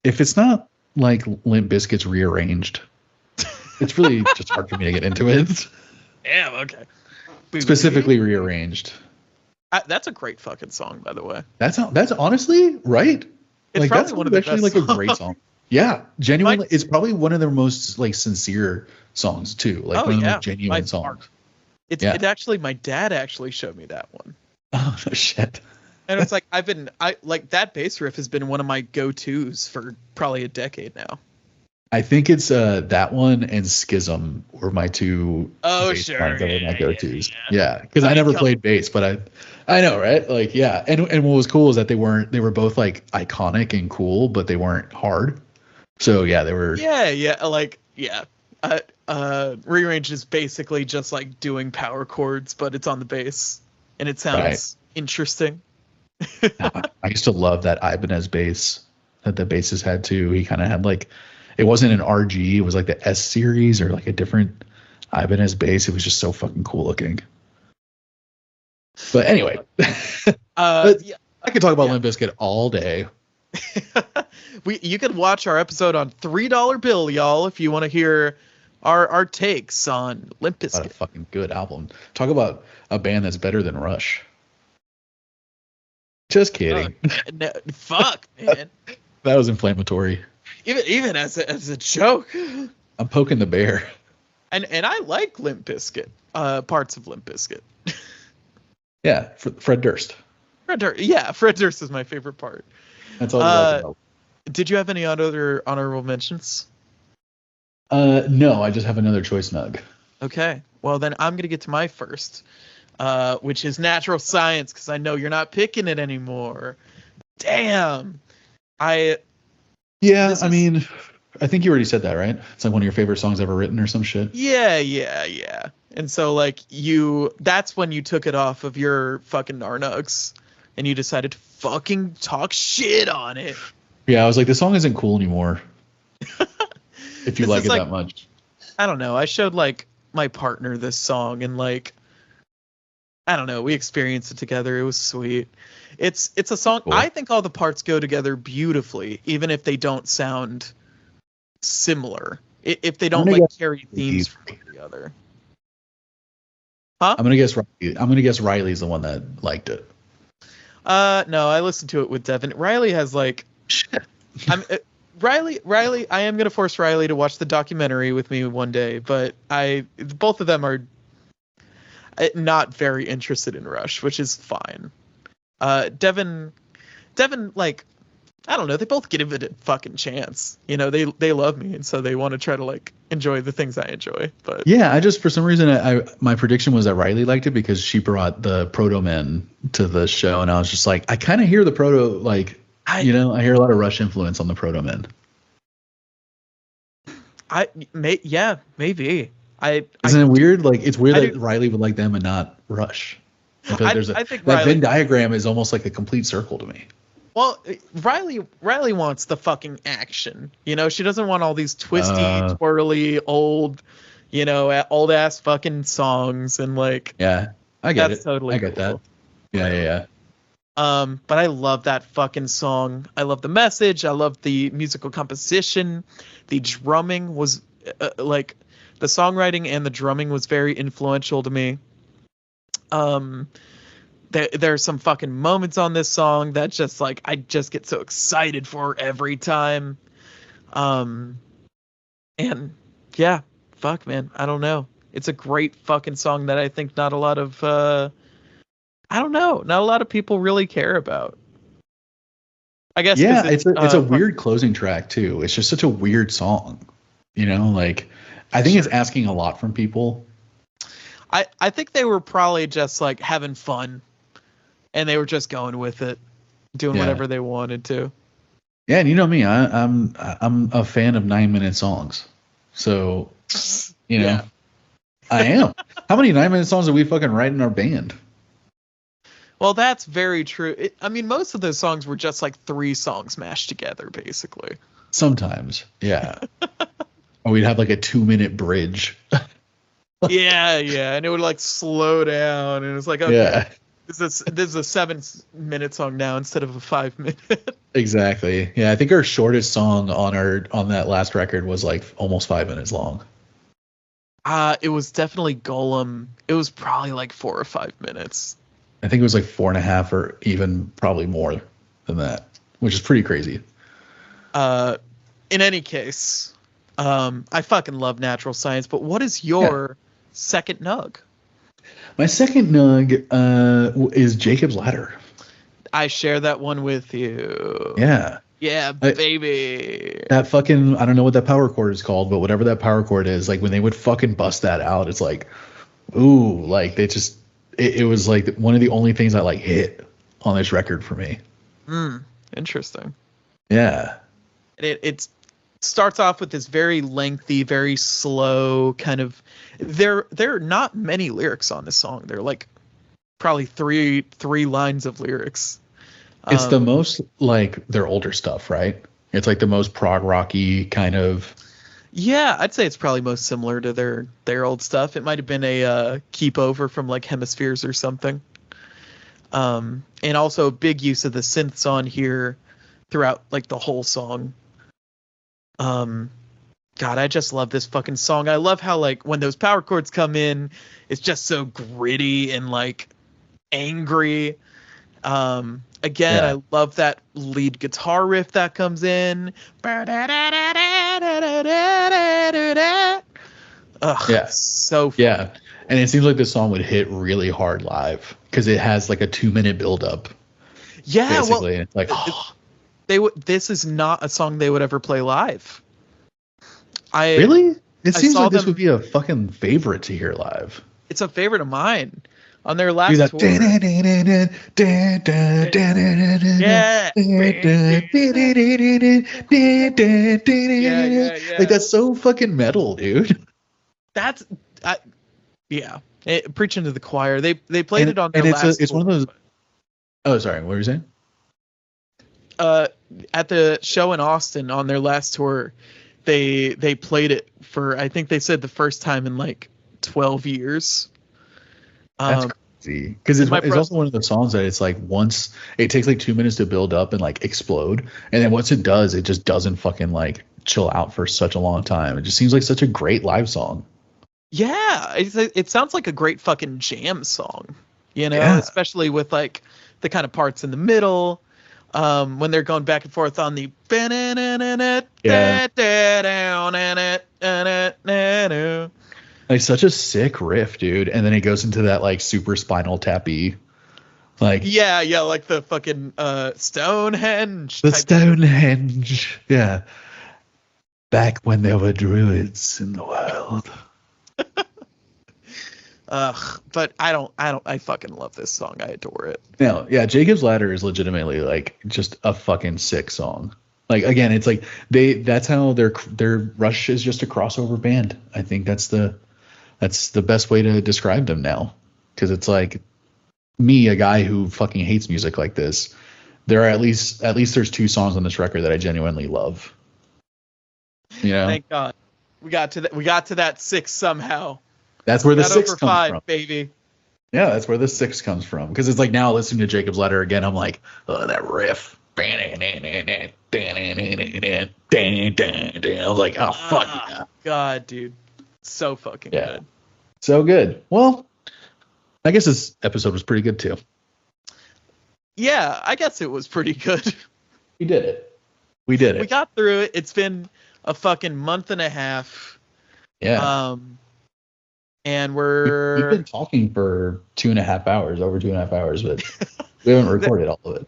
If it's not like Limp Bizkit's Rearranged, it's really just hard for me to get into it. Damn, okay. Specifically Rearranged. That's a great fucking song, by the way. That's honestly right. It's like probably that's one of the actually best like songs. A great song. Yeah, genuinely, it's probably one of their most like sincere songs too. Like one of the most genuine songs. It actually, my dad actually showed me that one. Oh no shit. And it's like I like that bass riff has been one of my go-tos for probably a decade now. I think it's that one and Schism were my two bass lines that were my go-tos. Yeah, because I never played bass, but I know, right? Like, yeah. And what was cool is that they were both like iconic and cool, but they weren't hard. So yeah, they were. Rearrange is basically just like doing power chords, but it's on the bass, and it sounds interesting. I used to love that Ibanez bass. that the bassist had too. He kind of had like, it wasn't an RG, it was like the S series or like a different Ibanez bass. It was just so fucking cool looking. But anyway, Yeah, I could talk about Limp Bizkit all day. You could watch our episode on $3 Bill, y'all, if you want to hear our takes on Limp Bizkit. What a fucking good album. Talk about a band that's better than Rush. Just kidding. No, fuck, man. That was inflammatory. Even as a joke. I'm poking the bear. And I like Limp Bizkit. Parts of Limp Bizkit. Yeah, Fred Durst. Fred Durst is my favorite part. That's all I like about. Did you have any other honorable mentions? No, I just have another choice nug. Okay. Well, then I'm going to get to my first, which is Natural Science, because I know you're not picking it anymore. Damn. I mean, I think you already said that, right? It's like one of your favorite songs ever written or some shit. Yeah. And so, like, that's when you took it off of your fucking Narnugs, and you decided to fucking talk shit on it. Yeah, I was like, this song isn't cool anymore. If you like it that much. I don't know. I showed, like, my partner this song, and, like, I don't know. We experienced it together. It was sweet. It's a song. Cool. I think all the parts go together beautifully, even if they don't sound similar. If they don't, like, carry themes from one to the other. Huh? I'm gonna guess Riley's the one that liked it. No, I listened to it with Devin. Riley has like, Riley. I am gonna force Riley to watch the documentary with me one day, but both of them are not very interested in Rush, which is fine. Devin, like, I don't know. They both give it a fucking chance. You know, they love me, and so they want to try to like enjoy the things I enjoy. But yeah, I just for some reason my prediction was that Riley liked it because she brought the Proto Men to the show, and I was just like, I kind of hear the Proto I hear a lot of Rush influence on the Proto Men. Maybe. Isn't it weird? Like it's weird that Riley would like them and not Rush. I think that Venn diagram is almost like a complete circle to me. Well, Riley wants the fucking action. You know, she doesn't want all these twisty, twirly, old ass fucking songs and like. Yeah, I get that's it. Totally I get cool. that. Yeah. But I love that fucking song. I love the message. I love the musical composition. The drumming was like the songwriting and the drumming was very influential to me. There are some fucking moments on this song that just like I just get so excited for every time. And yeah, fuck man, I don't know. It's a great fucking song that I think not a lot of people really care about. I guess it's a weird closing track too. It's just such a weird song. You know, like I think it's asking a lot from people. I think they were probably just like having fun. And they were just going with it, doing whatever they wanted to. Yeah, and you know me, I'm a fan of 9-minute songs. So, I am. How many 9-minute songs do we fucking write in our band? Well, that's very true. Most of those songs were just like 3 songs mashed together, basically. Sometimes, yeah. Or we'd have like a 2-minute bridge. yeah, and it would like slow down, and it was like, okay. Yeah. This is a 7-minute song now instead of a 5-minute. Exactly. Yeah, I think our shortest song on that last record was like almost 5 minutes long. It was definitely Golem. It was probably like 4 or 5 minutes. I think it was like 4.5 or even probably more than that, which is pretty crazy. In any case, I fucking love Natural Science, but what is your second nug? My second nug is Jacob's Ladder. I share that one with you. Yeah. Yeah, baby. That fucking, I don't know what that power chord is called, but whatever that power chord is, like when they would fucking bust that out, it's like, ooh, like they just, it was like one of the only things that like hit on this record for me. Interesting. Yeah. It starts off with this very lengthy, very slow kind of. There are not many lyrics on this song. They're like probably three lines of lyrics. It's the most like their older stuff, right? It's like the most prog rocky kind of. Yeah, I'd say it's probably most similar to their old stuff. It might have been a keep over from like Hemispheres or something. And also big use of the synths on here throughout like the whole song. God, I just love this fucking song. I love how like when those power chords come in, it's just so gritty and like angry. Again, I love that lead guitar riff that comes in. Ugh, Yeah. so fun. Yeah. And it seems like this song would hit really hard live because it has like a 2-minute build up. Yeah, basically. well, It's like this is not a song they would ever play live. Really? It seems like this them, would be a fucking favorite to hear live. It's a favorite of mine. On their last tour. Yeah. Like that's so fucking metal, dude. That's preaching to the choir. They played it on their last tour. It's one of those. Oh, sorry. What were you saying? At the show in Austin on their last tour, they played it for, I think they said the first time in like 12 years. That's crazy. Because it's also one of the songs that it's like once it takes like 2 minutes to build up and like explode, and then once it does, it just doesn't fucking like chill out for such a long time. It just seems like such a great live song. Yeah, it sounds like a great fucking jam song, especially with like the kind of parts in the middle. When they're going back and forth on the like such a sick riff, dude, and then it goes into that like super Spinal Tap-y, like like the fucking Stonehenge. The Stonehenge, yeah. Back when there were druids in the world. But I fucking love this song. I adore it. No, yeah, Jacob's Ladder is legitimately like just a fucking sick song. Like again, it's like that's how their Rush is just a crossover band. I think that's the best way to describe them now. Because it's like me, a guy who fucking hates music like this. There are at least there's 2 songs on this record that I genuinely love. Thank God. We got to that 6 somehow. That's where the 6 comes 5, from, baby. Yeah, that's where the 6 comes from. Because it's like now listening to Jacob's Ladder again, I'm like, oh, that riff. I was like, oh fuck yeah. God, dude, so fucking good. So good. Well, I guess this episode was pretty good too. Yeah, I guess it was pretty good. We did it. We got through it. It's been a fucking month and a half. Yeah. And we've been talking for 2.5 hours, over 2.5 hours, but we haven't recorded all of it.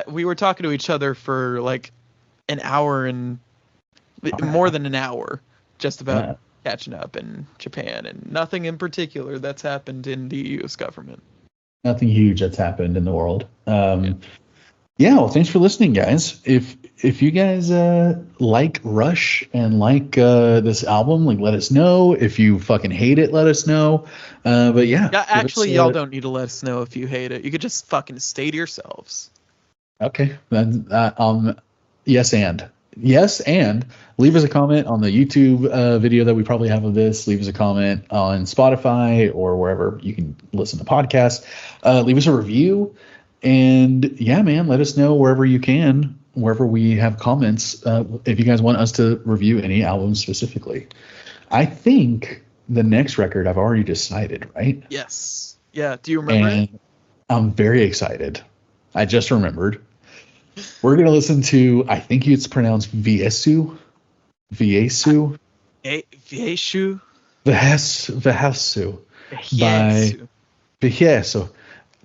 We were talking to each other for like an hour and more than an hour, just about catching up in Japan, and nothing in particular that's happened in the U.S. government. Nothing huge that's happened in the world. Well, thanks for listening, guys. If you guys like Rush and like this album, like let us know. If you fucking hate it, let us know. But yeah, actually, y'all don't need to let us know if you hate it. You could just fucking stay to yourselves. Okay, then yes, and leave us a comment on the YouTube video that we probably have of this. Leave us a comment on Spotify or wherever you can listen to podcasts. Leave us a review. And yeah, man, let us know wherever you can, wherever we have comments, if you guys want us to review any albums specifically. I think the next record I've already decided, right? Yes. Yeah. Do you remember it? I'm very excited. I just remembered. We're going to listen to, I think it's pronounced Viesu. Viesu.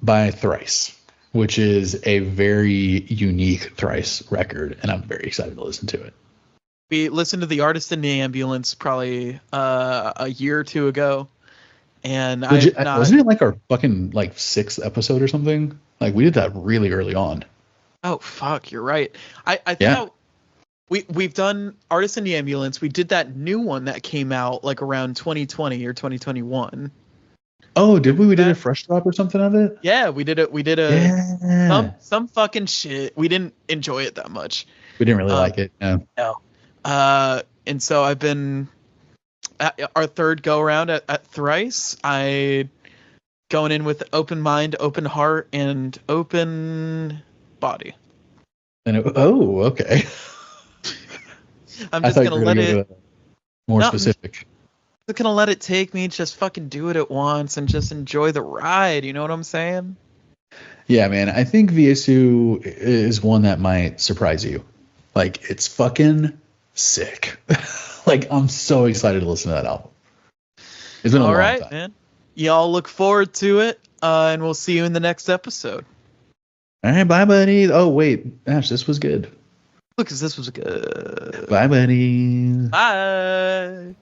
By Thrice, which is a very unique Thrice record, and I'm very excited to listen to it. We listened to The Artist in the Ambulance probably a year or 2 ago, and wasn't it like our fucking like 6th episode or something? Like we did that really early on. Oh fuck, you're right. I thought we've done Artist in the Ambulance. We did that new one that came out like around 2020 or 2021. Oh, did we? We did a fresh drop or something of it? Yeah, we did some fucking shit. We didn't enjoy it that much. We didn't really like it. No. No. And so I've been at our third go around at Thrice. I going in with open mind, open heart, and open body. And okay. I'm just gonna let it more specific. I'm gonna let it take me. Just fucking do it at once and just enjoy the ride. You know what I'm saying? Yeah, man. I think Viesu is one that might surprise you. Like, it's fucking sick. Like, I'm so excited to listen to that album. It's been a long time. Man. Y'all look forward to it, and we'll see you in the next episode. All right, bye, buddy. Oh, wait. Ash, this was good. Look, this was good. Bye, buddy. Bye.